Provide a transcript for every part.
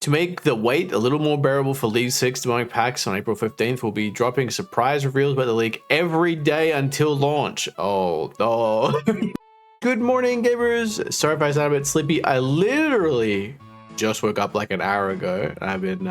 To make the wait a little more bearable for League 6 demonic packs on April 15th, we'll be dropping surprise reveals about the league every day until launch. Oh, no. Good morning, gamers. Sorry if I sound a bit sleepy. I literally just woke up like an hour ago. I've been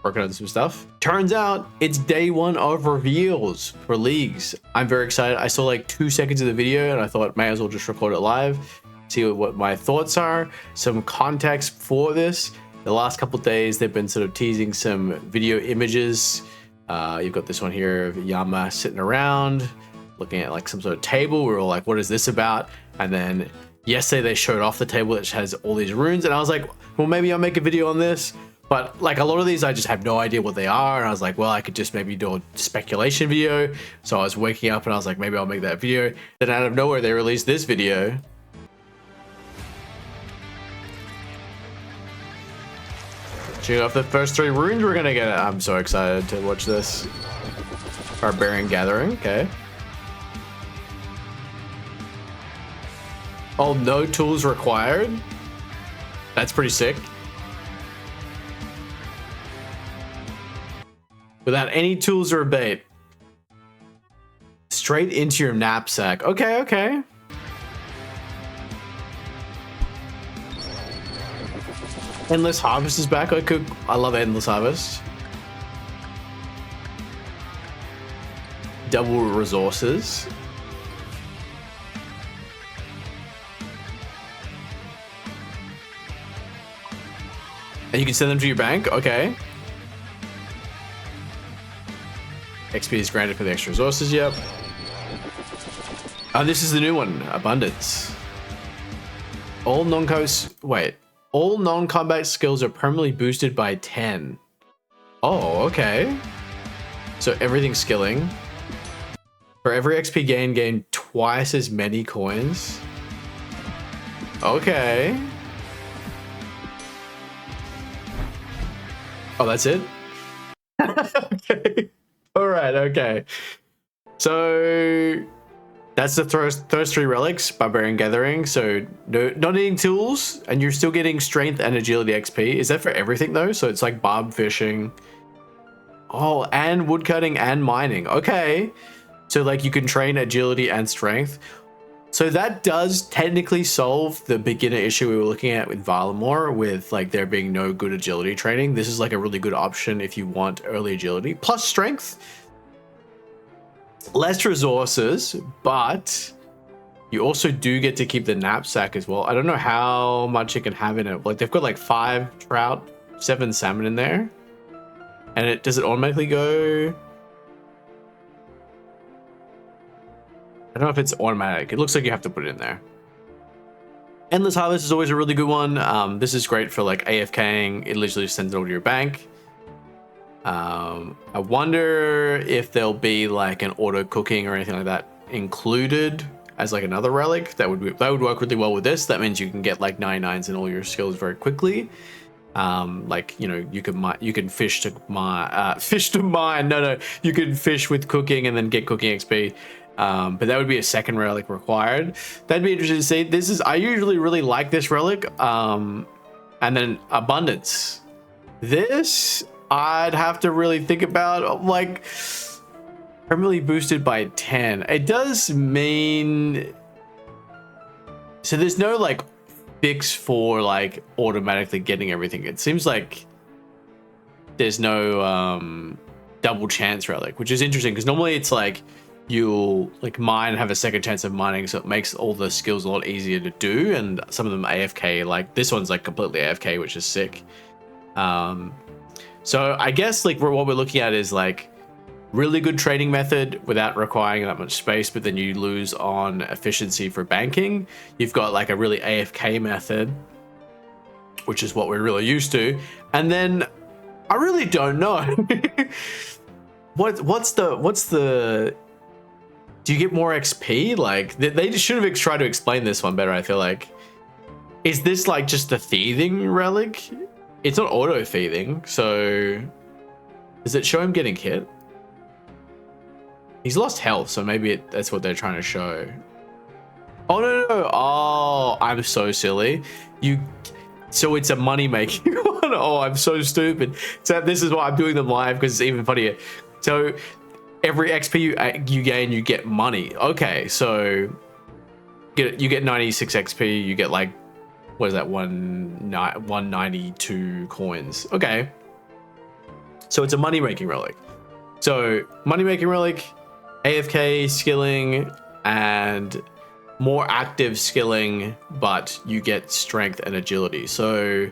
working on some stuff. Turns out it's day one of reveals for leagues. I'm very excited. I saw like 2 seconds of the video and I thought may as well just record it live, see what my thoughts are, some context for this. The last couple of days, they've been sort of teasing some video images. You've got this one here of Yama sitting around, looking at like some sort of table. We were all like, what is this about? And then yesterday they showed off the table that has all these runes. And I was like, well, maybe I'll make a video on this. But like a lot of these, I just have no idea what they are. And I was like, well, I could just maybe do a speculation video. So I was waking up and I was like, maybe I'll make that video. Then out of nowhere, they released this video. Check off the first 3 runes we're gonna get. I'm so excited to watch this. Barbarian Gathering, okay. Oh, no tools required? That's pretty sick. Without any tools or bait. Straight into your knapsack. Okay, okay. Endless Harvest is back. I love Endless Harvest. Double resources. And you can send them to your bank. Okay. XP is granted for the extra resources. Yep. Oh, this is the new one. Abundance. All All non-combat skills are permanently boosted by 10. Oh, okay. So everything's skilling. For every XP gain twice as many coins. Okay. Oh, that's it? Okay. All right, okay. So that's the first 3 relics, Barbarian Gathering. So not needing tools, and you're still getting strength and agility XP. Is that for everything though? So it's like barb fishing. Oh, and woodcutting and mining. Okay. So like you can train agility and strength. So that does technically solve the beginner issue we were looking at with Valamore, with like there being no good agility training. This is like a really good option if you want early agility plus strength. Less resources, but you also do get to keep the knapsack as well. I don't know how much you can have in it. Like they've got like 5 trout, 7 salmon in there. And does it automatically go? I don't know if it's automatic. It looks like you have to put it in there. Endless Harvest is always a really good one. This is great for like AFKing. It literally sends it over to your bank. I wonder if there'll be like an auto cooking or anything like that included as like another relic. That would work really well with this. That means you can get like 99s in all your skills very quickly. Like, you know, you can fish to mine. No, you can fish with cooking and then get cooking XP. But that would be a second relic required. That'd be interesting to see. I usually really like this relic. And then Abundance. This I'd have to really think about, like, permanently boosted by 10. It does mean, so there's no like fix for like automatically getting everything. It seems like there's no double chance relic, which is interesting because normally it's like you'll like mine and have a second chance of mining, so it makes all the skills a lot easier to do, and some of them AFK. Like this one's like completely AFK, which is sick. So I guess like what we're looking at is like really good trading method without requiring that much space, but then you lose on efficiency for banking. You've got like a really AFK method, which is what we're really used to. And then I really don't know. What's the do you get more XP? Like they just should have tried to explain this one better, I feel like. Is this like just a thieving relic? It's not auto thieving, so does it show him getting hit? He's lost health, so maybe that's what they're trying to show. Oh, no. Oh, I'm so silly. So it's a money making one. Oh, I'm so stupid. So this is why I'm doing them live, because it's even funnier. So every XP you gain, you get money. Okay, so you get 96 XP. You get like, what is that? 192 coins. Okay. So it's a money making relic. So money making relic, AFK skilling, and more active skilling, but you get strength and agility. So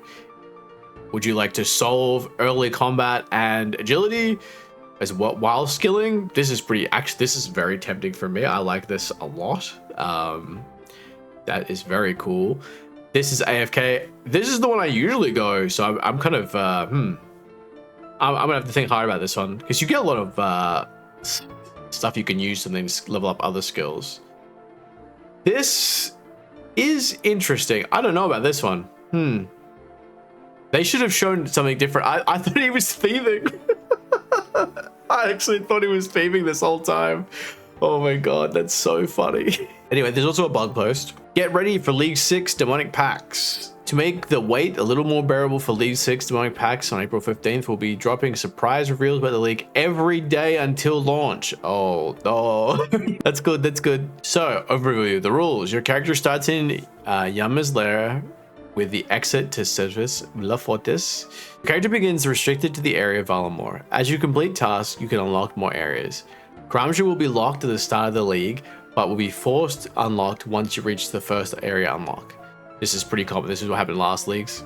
would you like to solve early combat and agility as well while skilling? This is this is very tempting for me. I like this a lot. That is very cool. This is AFK. This is the one I usually go, so I'm kind of I'm gonna have to think hard about this one, because you get a lot of stuff you can use something to level up other skills. This is interesting. I don't know about this one. They should have shown something different. I thought he was thieving. I actually thought he was thieving this whole time. Oh my god, that's so funny. Anyway, there's also a blog post. Get ready for League 6 Demonic Pacts. To make the wait a little more bearable for League 6 Demonic Pacts on April 15th, we'll be dropping surprise reveals about the league every day until launch. Oh, no. That's good, that's good. So, overview, the rules. Your character starts in Yama's Lair with the exit to Service La Fortis. Your character begins restricted to the area of Valamor. As you complete tasks, you can unlock more areas. Gramsci will be locked at the start of the league, but will be forced unlocked once you reach the first area unlock. This is pretty common. This is what happened last leagues.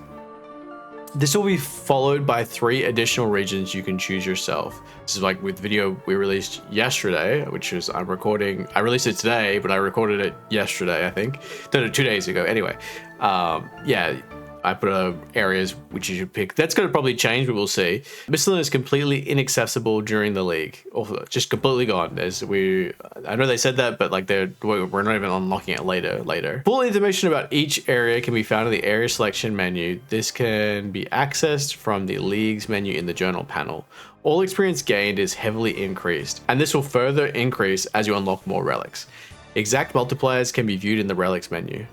This will be followed by 3 additional regions you can choose yourself. This is like with video we released yesterday, which is I released it today, but I recorded it yesterday, I think. No, 2 days ago. Anyway, yeah, I put areas which you should pick. That's going to probably change, but we'll see. Misthalin is completely inaccessible during the league, or just completely gone. I know they said that, but like we're not even unlocking it later. Full information about each area can be found in the area selection menu. This can be accessed from the leagues menu in the journal panel. All experience gained is heavily increased, and this will further increase as you unlock more relics. Exact multipliers can be viewed in the relics menu.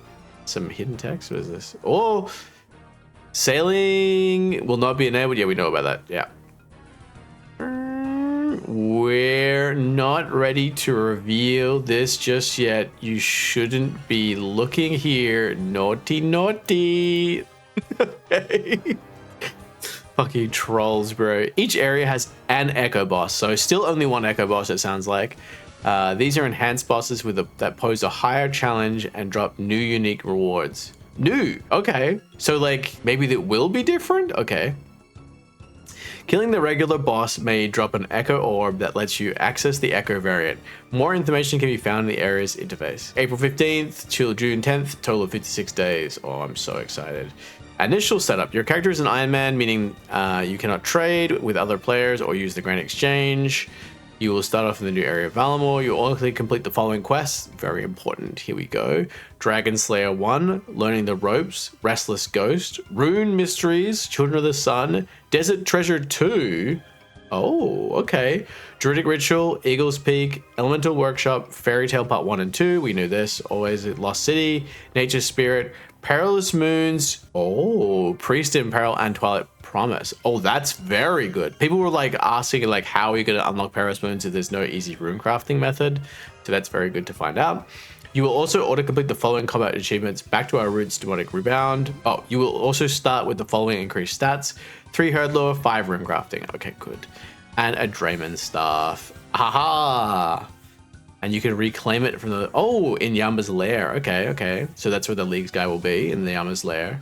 Some hidden text. What is this? Oh. Sailing will not be enabled. Yeah, we know about that. Yeah. We're not ready to reveal this just yet. You shouldn't be looking here. Naughty, naughty. Okay. Fucking trolls, bro. Each area has an echo boss, so still only one echo boss, it sounds like. These are enhanced bosses that pose a higher challenge and drop new unique rewards. New, okay. So like maybe that will be different? Okay. Killing the regular boss may drop an echo orb that lets you access the echo variant. More information can be found in the area's interface. April 15th till June 10th, total of 56 days. Oh, I'm so excited. Initial setup. Your character is an Iron Man, meaning you cannot trade with other players or use the Grand Exchange. You will start off in the new area of Valamor. You will complete the following quests. Very important. Here we go. Dragon Slayer 1, Learning the Ropes, Restless Ghost, Rune Mysteries, Children of the Sun, Desert Treasure 2. Oh, okay. Druidic Ritual, Eagle's Peak, Elemental Workshop, Fairy Tale Part 1 and 2. We knew this. Always at Lost City, Nature Spirit, Perilous Moons. Oh, Priest in Peril and Twilight Promise. Oh, that's very good. People were like asking like, how are you going to unlock Perilous Moons if there's no easy rune crafting method? So that's very good to find out. You will also auto-complete the following combat achievements. Back to our roots, Demonic Rebound. Oh, you will also start with the following increased stats. 3 herd lore, 5 rune crafting. Okay, good. And a Draymond staff. Haha! And you can reclaim it from the... Oh, in Yama's Lair. Okay, okay. So that's where the Leagues guy will be, in the Yama's Lair.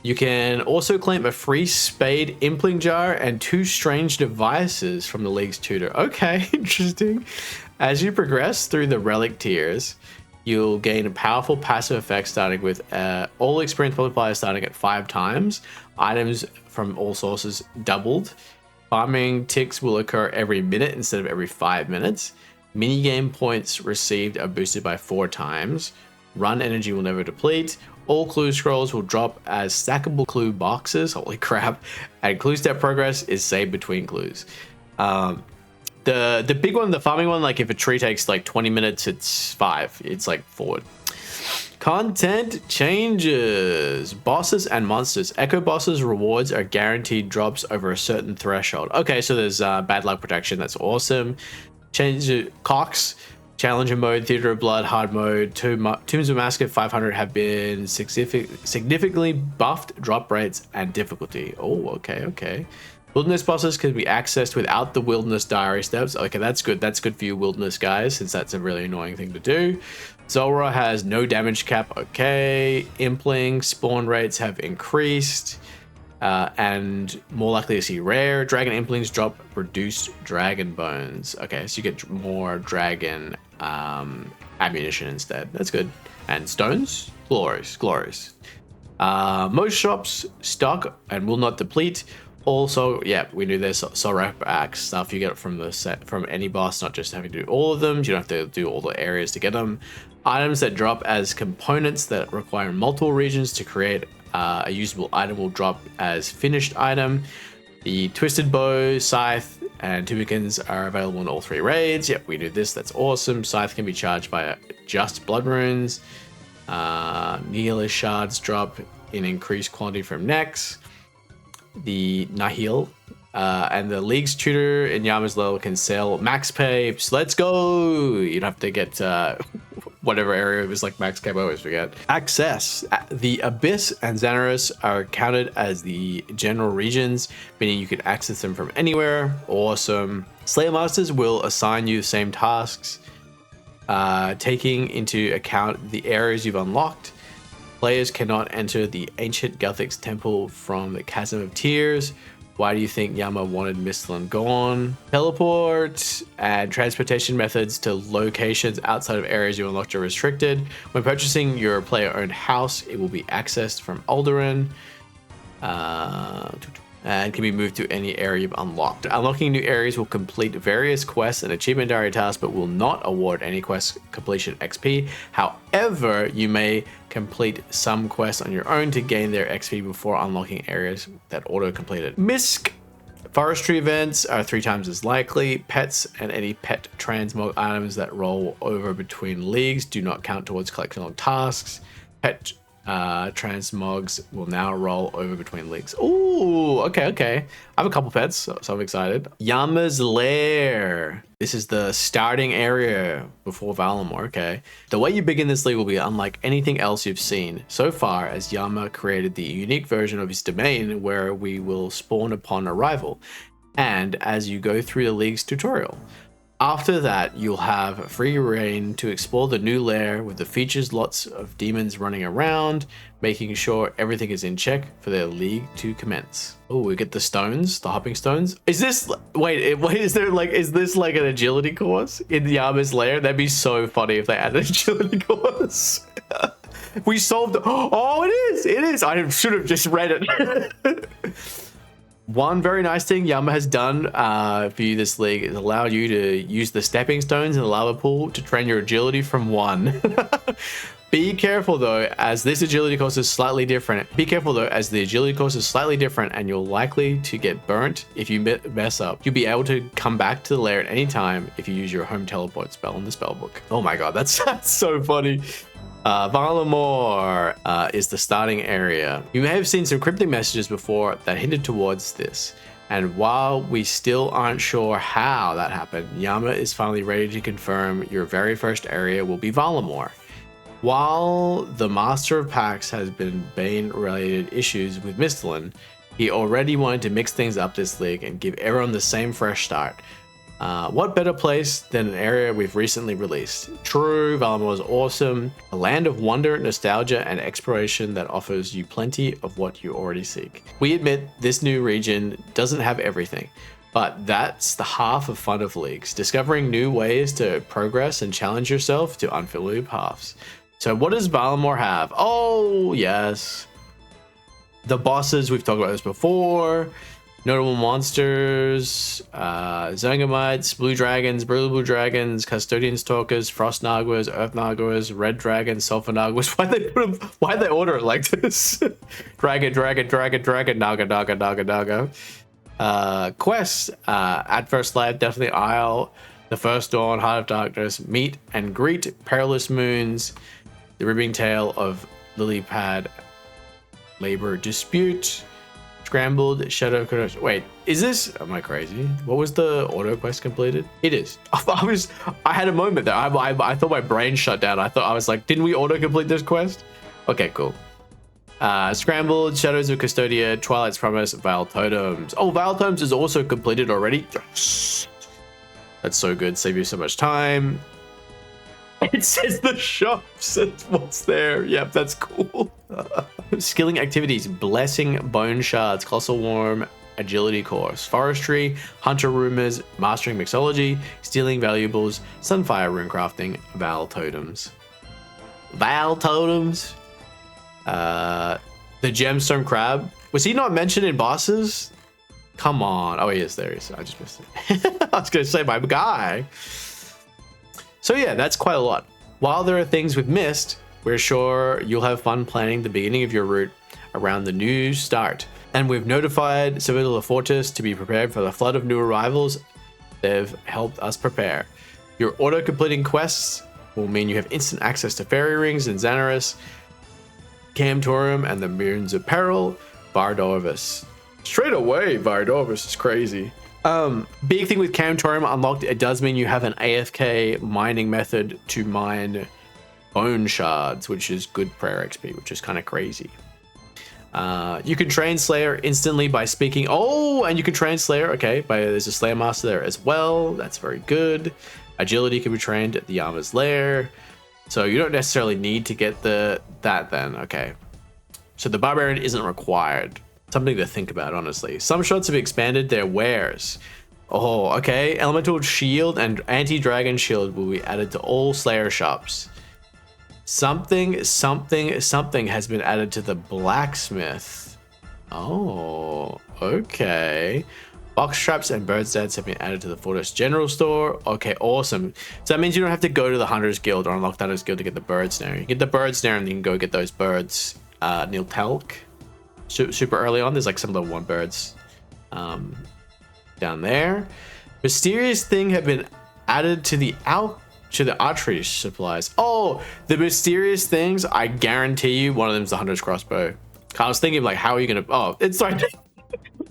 You can also claim a free spade impling jar and 2 strange devices from the League's tutor. Okay, interesting. As you progress through the relic tiers, you'll gain a powerful passive effect starting with all experience multipliers starting at 5 times. Items from all sources doubled. Farming ticks will occur every minute instead of every 5 minutes. Minigame points received are boosted by 4 times. Run energy will never deplete. All clue scrolls will drop as stackable clue boxes. Holy crap. And clue step progress is saved between clues. The big one, the farming one, like if a tree takes like 20 minutes, it's 5. It's like forward. Content changes. Bosses and monsters. Echo bosses rewards are guaranteed drops over a certain threshold. Okay, so there's bad luck protection. That's awesome. Change Cox. Challenger mode, Theater of Blood, hard mode, Tombs of Massacre 500 have been significantly buffed drop rates and difficulty. Oh, okay. Wilderness bosses can be accessed without the Wilderness Diary steps. Okay, that's good. That's good for you Wilderness guys, since that's a really annoying thing to do. Zulrah has no damage cap. Okay. Impling spawn rates have increased. And more likely to see rare. Dragon Implings drop reduced dragon bones. Okay, so you get more dragon ammunition instead. That's good. And stones? Glorious. Most shops stock and will not deplete. Also, yeah, we knew there's Sorap Axe stuff you get from the set from any boss, not just having to do all of them. You don't have to do all the areas to get them. Items that drop as components that require multiple regions to create a usable item will drop as finished item. The Twisted Bow, Scythe, and Tubicans are available in all 3 raids. Yep, we knew this. That's awesome. Scythe can be charged by just blood runes. Nihilist shards drop in increased quantity from necks. The Nahil and the League's tutor in Yama's level can sell max pay. So let's go. You'd have to get whatever area it was like max cap. I always forget. Access. The Abyss and Xanaros are counted as the general regions, meaning you can access them from anywhere. Awesome. Slayer Masters will assign you the same tasks, taking into account the areas you've unlocked. Players cannot enter the ancient Guthix temple from the Chasm of Tears. Why do you think Yama wanted Misthalin gone? Teleport and transportation methods to locations outside of areas you unlocked are restricted. When purchasing your player-owned house, it will be accessed from Alderaan. And can be moved to any area you've unlocked. Unlocking new areas will complete various quests and achievement diary tasks, but will not award any quest completion XP. However, you may complete some quests on your own to gain their XP before unlocking areas that auto-completed. Misk. Forestry events are 3 times as likely. Pets and any pet transmog items that roll over between leagues do not count towards collection log tasks. Pet transmogs will now roll over between leagues. Ooh, okay. I have a couple pets, so I'm excited. Yama's Lair. This is the starting area before Valamor. Okay. The way you begin this league will be unlike anything else you've seen so far, as Yama created the unique version of his domain where we will spawn upon arrival, and as you go through the league's tutorial. After that, you'll have free reign to explore the new lair with the features lots of demons running around, making sure everything is in check for their league to commence. Oh, we get the stones, the hopping stones. Is this, wait, is this like an agility course in Yama's lair? That'd be so funny if they added an agility course. We solved, oh, it is. I should have just read it. One very nice thing Yama has done for you this league is allow you to use the stepping stones in the lava pool to train your agility from 1. Be careful though, as this agility course is slightly different. Be careful though, as the agility course is slightly different and you're likely to get burnt if you mess up. You'll be able to come back to the lair at any time if you use your home teleport spell in the spellbook. Oh my god, that's so funny. Valamor is the starting area. You may have seen some cryptic messages before that hinted towards this, and while we still aren't sure how that happened, Yama is finally ready to confirm your very first area will be Valamor. While the Master of Pacts has been Bane-related issues with Misthalin, he already wanted to mix things up this league and give everyone the same fresh start. What better place than an area we've recently released? True, Valamor is awesome. A land of wonder, nostalgia, and exploration that offers you plenty of what you already seek. We admit this new region doesn't have everything, but that's the half of fun of leagues. Discovering new ways to progress and challenge yourself to unfamiliar paths. So what does Valamor have? Oh, yes. The bosses, we've talked about this before. Notable monsters, Zangamites, Blue Dragons, Brutal Blue Dragons, Custodian Stalkers, Frost Naguas, Earth Naguas, Red Dragons, Sulfur Naguas. Why'd they order it like this? Dragon, Naga. Quests, at first light, definitely Isle, the First Dawn, Heart of Darkness, Meet and Greet, Perilous Moons, The ribbing tail of lily pad labor dispute. Scrambled shadow. Wait, is this? Am I crazy? What was the auto quest completed? It is. I had a moment there. I thought my brain shut down. I was like, didn't we auto complete this quest? Okay, cool. Scrambled, Shadows of Custodia, Twilight's Promise, Vile Totems. Oh, Vile Totems is also completed already. Yes. That's so good. Save you so much time. It says the shop says what's there. Yep, that's cool. Skilling activities, Blessing, Bone Shards, Colossal Worm, Agility Course, Forestry, Hunter Rumors, Mastering Mixology, Stealing Valuables, Sunfire Runecrafting, Val Totems. Val Totems. The Gemstone Crab. Was he not mentioned in bosses? Come on. Oh, he is. There he is. I just missed it. I was going to say my guy. So yeah, that's quite a lot. While there are things we've missed, we're sure you'll have fun planning the beginning of your route around the new start. And we've notified Citadel of Fortis to be prepared for the flood of new arrivals. They've helped us prepare. Your auto-completing quests will mean you have instant access to Fairy Rings in Xanaris, Camtorium, and the Moons of Peril, Vardorvis. Straight away, Vardorvis is crazy. Big thing with Camtorium unlocked, it does mean you have an AFK mining method to mine bone shards, which is good prayer XP, which is kind of crazy. You can train Slayer instantly by speaking. Oh, and you can train Slayer. Okay, there's a Slayer Master there as well. That's very good. Agility can be trained at the Yama's Lair. So you don't necessarily need to get that then. Okay. So the Barbarian isn't required. Something to think about, honestly. Some shots have expanded their wares. Oh, okay. Elemental Shield and Anti-Dragon Shield will be added to all Slayer shops. Something has been added to the Blacksmith. Oh, okay. Box traps and bird stats have been added to the Fortis General Store. Okay, awesome. So that means you don't have to go to the Hunter's Guild or unlock the Hunter's Guild to get the bird snare. You get the bird snare and you can go get those birds. Neil Talc. Super early on, there's like some level 1 birds down there. Mysterious thing have been added to the archery supplies. Oh, the mysterious things, I guarantee you one of them is the Hunter's Crossbow. I was thinking like, how are you gonna, oh, it's like,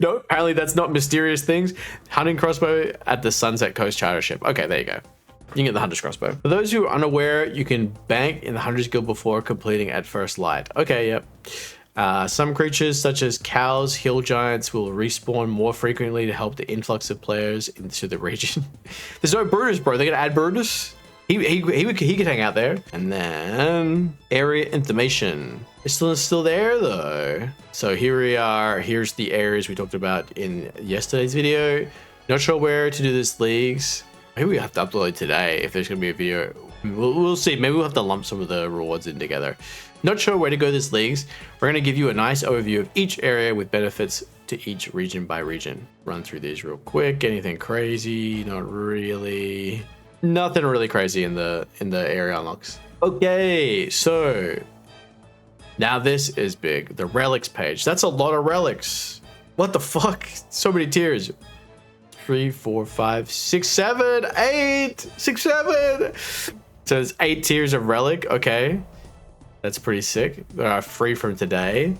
no, apparently that's not mysterious things. Hunting Crossbow at the Sunset Coast Charter Ship. Okay, there you go. You can get the Hunter's Crossbow. For those who are unaware, you can bank in the Hunter's Guild before completing at first light. Okay, yep. Some creatures such as cows, hill giants will respawn more frequently to help the influx of players into the region. There's no Brutus, bro. They're gonna add Brutus. He could hang out there. And then area information. It's still there though. So here we are. Here's the areas we talked about in yesterday's video. Not sure where to do this leagues. Maybe we have to upload today if there's gonna be a video. We'll see. Maybe we'll have to lump some of the rewards in together. Not sure where to go this leagues. We're going to give you a nice overview of each area with benefits to each region by region. Run through these real quick. Anything crazy? Not really. Nothing really crazy in the area unlocks. Okay, so now this is big. The relics page. That's a lot of relics. What the fuck? So many tiers. 3, 4, 5, 6, 7, 8, 6, 7. So there's 8 tiers of relic. Okay. That's pretty sick. Free from today.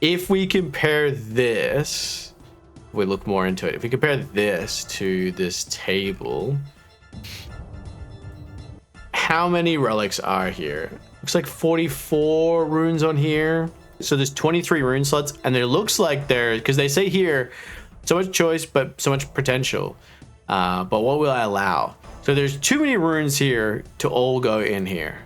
If we compare this, we look more into it. If we compare this to this table, how many relics are here? Looks like 44 runes on here. So there's 23 rune slots, and it looks like because they say here, so much choice, but so much potential. But what will I allow? So there's too many runes here to all go in here.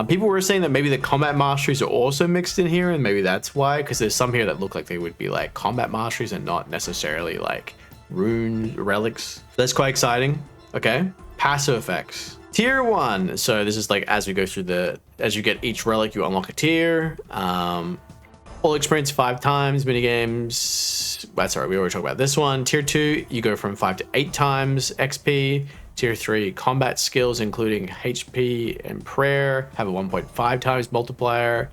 People were saying that maybe the combat masteries are also mixed in here, and maybe that's why, because there's some here that look like they would be like combat masteries and not necessarily like rune relics. That's quite exciting. Okay, passive effects. Tier 1. So this is like as we go through as you get each relic, you unlock a tier. All experience 5 times, minigames. That's all right, we already talked about this one. Tier 2, you go from 5 to 8 times XP. Tier 3, combat skills including HP and prayer have a 1.5 times multiplier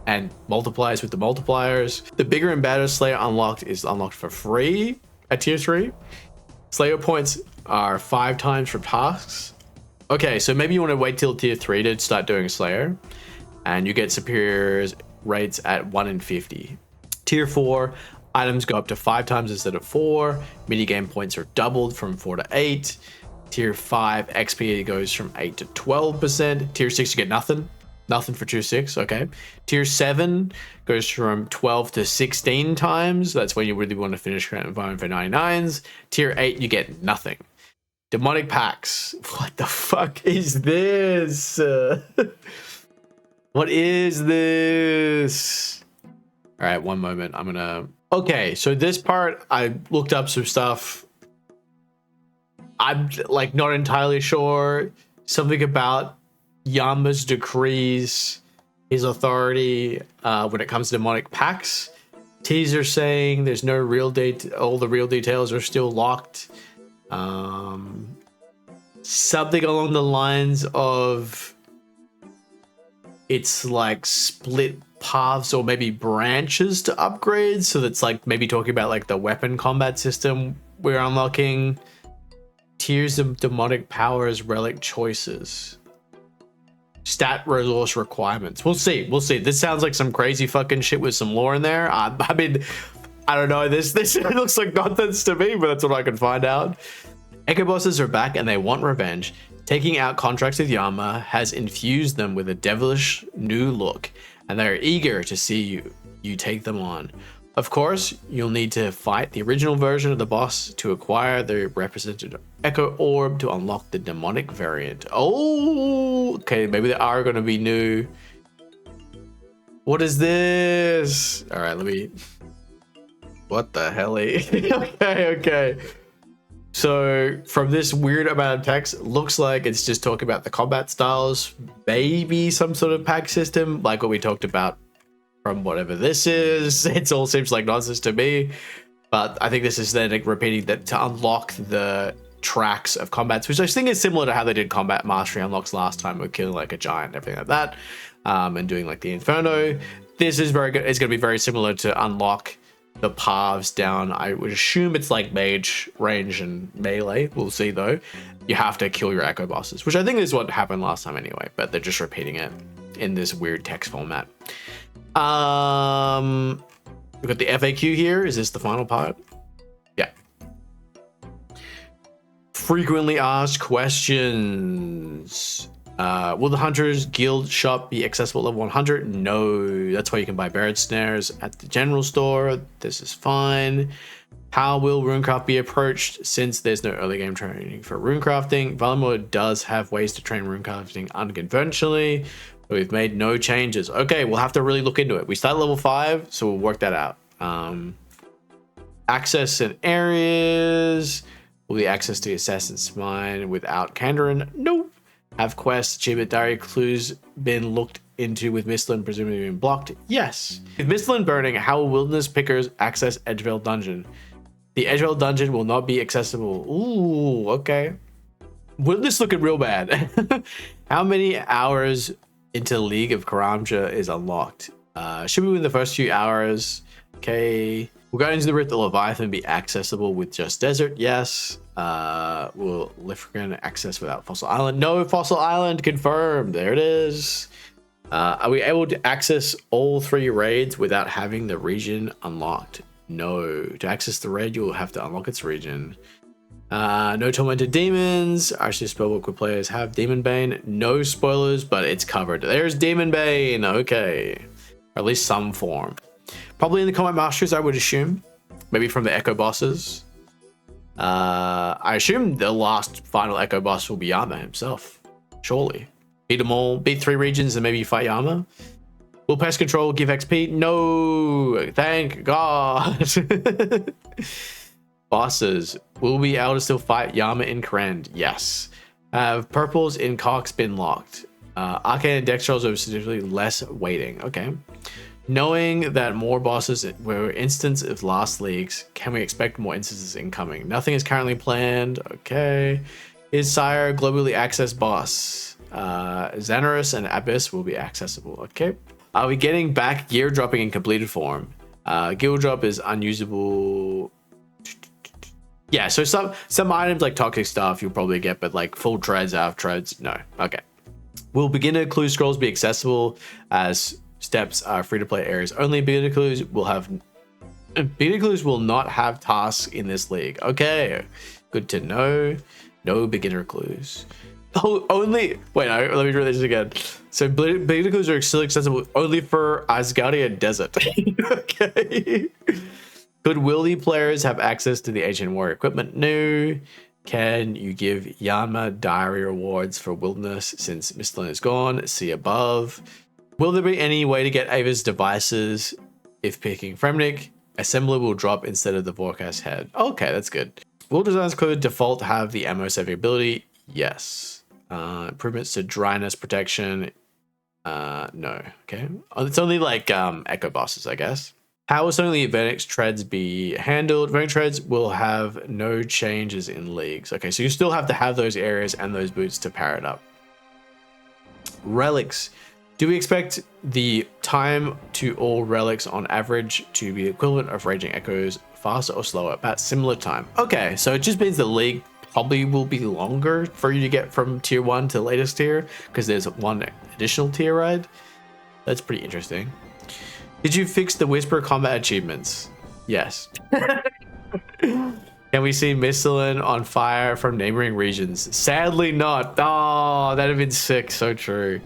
and multiplies with the multipliers. The bigger and badder Slayer is unlocked for free at tier 3. Slayer points are 5 times for tasks Okay, so maybe you want to wait till tier 3 to start doing Slayer, and you get superior rates at 1 in 50. Tier 4, items go up to 5 times instead of 4. Minigame points are doubled from 4 to 8. Tier 5, XP goes from 8 to 12%. Tier 6, you get nothing. Nothing for tier 6, okay. Tier 7 goes from 12 to 16 times. That's when you really want to finish Current Environment for 99s. Tier 8, you get nothing. Demonic Pacts. What the fuck is this? What is this? All right, one moment. I'm gonna... Okay, so this part, I looked up some stuff. I'm like not entirely sure. Something about Yama's decrees, his authority when it comes to demonic pacts. Teaser saying there's no real date. All the real details are still locked. Something along the lines of it's like split paths or maybe branches to upgrade. So that's like maybe talking about like the weapon combat system we're unlocking. Tiers of demonic powers, relic choices, stat resource requirements. We'll see. We'll see. This sounds like some crazy fucking shit with some lore in there. I mean, I don't know. This looks like nonsense to me, but that's what I can find out. Echo bosses are back and they want revenge. Taking out contracts with Yama has infused them with a devilish new look, and they are eager to see you take them on. Of course, you'll need to fight the original version of the boss to acquire the represented Echo Orb to unlock the demonic variant. Oh, okay, maybe they are going to be new. What is this? All right, let me... What the hell? Okay. So from this weird amount of text, looks like it's just talking about the combat styles, maybe some sort of pack system, like what we talked about from whatever this is. It all seems like nonsense to me, but I think this is then like repeating that to unlock the tracks of combats, which I think is similar to how they did combat mastery unlocks last time with killing like a giant and everything like that, and doing like the Inferno. This is very good. It's going to be very similar to unlock the paths down. I would assume it's like mage, range, and melee. We'll see though. You have to kill your echo bosses, which I think is what happened last time anyway, but they're just repeating it in this weird text format. We've got the FAQ here. Is this the final part? Yeah. Frequently asked questions. Will the Hunters Guild shop be accessible at level 100? No, that's why you can buy Buried Snares at the general store. This is fine. How will runecraft be approached since there's no early game training for runecrafting? Valimor does have ways to train runecrafting unconventionally, but we've made no changes. Okay, we'll have to really look into it. We start at level 5, so we'll work that out. Access and areas. Will the access to the Assassin's Mine without Kandarin? Nope. Have quests, achievement diary clues been looked into with Mistland presumably been blocked? Yes. With Mistland burning, how will wilderness pickers access Edgevale Dungeon? The Edgevale Dungeon will not be accessible. Ooh, okay. Wilderness looking real bad. How many hours into League of Karamja is unlocked? Should be within the first few hours. Okay. Will Guardians of the Rift of Leviathan be accessible with just Desert? Yes. Will Lifgren access without Fossil Island? No, Fossil Island confirmed. There it is. Are we able to access all 3 raids without having the region unlocked? No. To access the raid, you'll have to unlock its region. No Tormented Demons. Actually, spellbook with players have Demon Bane. No spoilers, but it's covered. There's Demon Bane. Okay. Or at least some form. Probably in the Combat Masters, I would assume. Maybe from the Echo bosses. I assume the last final Echo boss will be Yama himself. Surely. Beat them all. Beat 3 regions and maybe you fight Yama. Will pest control give XP? No. Thank God. Bosses. Will we be able to still fight Yama in Krend? Yes. Have purples in Cox been locked? Arcane and Dex rolls are significantly less waiting. Okay. Knowing that more bosses were instance of last leagues, can we expect more instances incoming? Nothing is currently planned. Okay. Is Sire globally accessed boss? Xanaris and Abyss will be accessible. Okay. Are we getting back gear dropping in completed form? Guild drop is unusable. Yeah, so some items like toxic stuff you'll probably get, but like full treads, half treads, no. Okay. Will beginner clue scrolls be accessible as steps are free to play areas only? Beginner clues will not have tasks in this league. Okay, good to know. No beginner clues. Oh, only wait. No, let me read this again. So beginner clues are still accessible only for Asgardia Desert. Okay. Could Wildy players have access to the Ancient Warrior equipment? No. Can you give Yanma diary rewards for wilderness since Mistlin is gone? See above. Will there be any way to get Ava's devices if picking Fremnik? Assembler will drop instead of the Vorkast head. Okay, that's good. Will designs could default have the ammo saving ability? Yes. Improvements to dryness protection? No. Okay. It's only like echo bosses, I guess. How will suddenly Vernix treads be handled? Vernix treads will have no changes in leagues. Okay, so you still have to have those areas and those boots to power it up. Relics. Do we expect the time to all relics on average to be the equivalent of Raging Echoes, faster or slower? About similar time. Okay, so it just means the league probably will be longer for you to get from tier 1 to latest tier because there's one additional tier ride. That's pretty interesting. Did you fix the Whisper combat achievements? Yes. Can we see Mistlin on fire from neighboring regions? Sadly not. Oh, that'd have been sick. So true.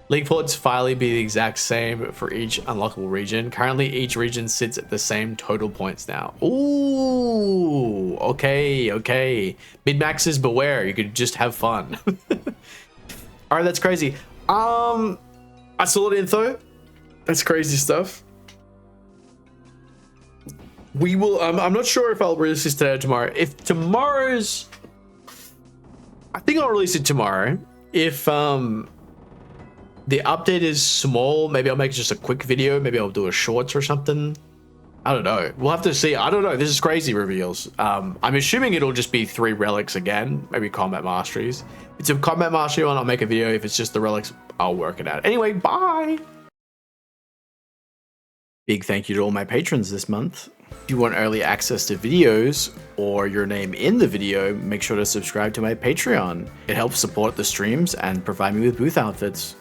League ports finally be the exact same for each unlockable region. Currently, each region sits at the same total points now. Ooh, okay. Mid-maxes beware. You could just have fun. All right, that's crazy. I saw it info. That's crazy stuff. We will. I'm not sure if I'll release this today or tomorrow. If tomorrow's, I think I'll release it tomorrow. If the update is small, maybe I'll make just a quick video. Maybe I'll do a shorts or something. I don't know. We'll have to see. I don't know. This is crazy reveals. I'm assuming it'll just be 3 relics again. Maybe combat masteries. If it's a combat mastery one, I'll make a video. If it's just the relics, I'll work it out. Anyway, bye. Big thank you to all my patrons this month. If you want early access to videos or your name in the video, make sure to subscribe to my Patreon. It helps support the streams and provide me with booth outfits.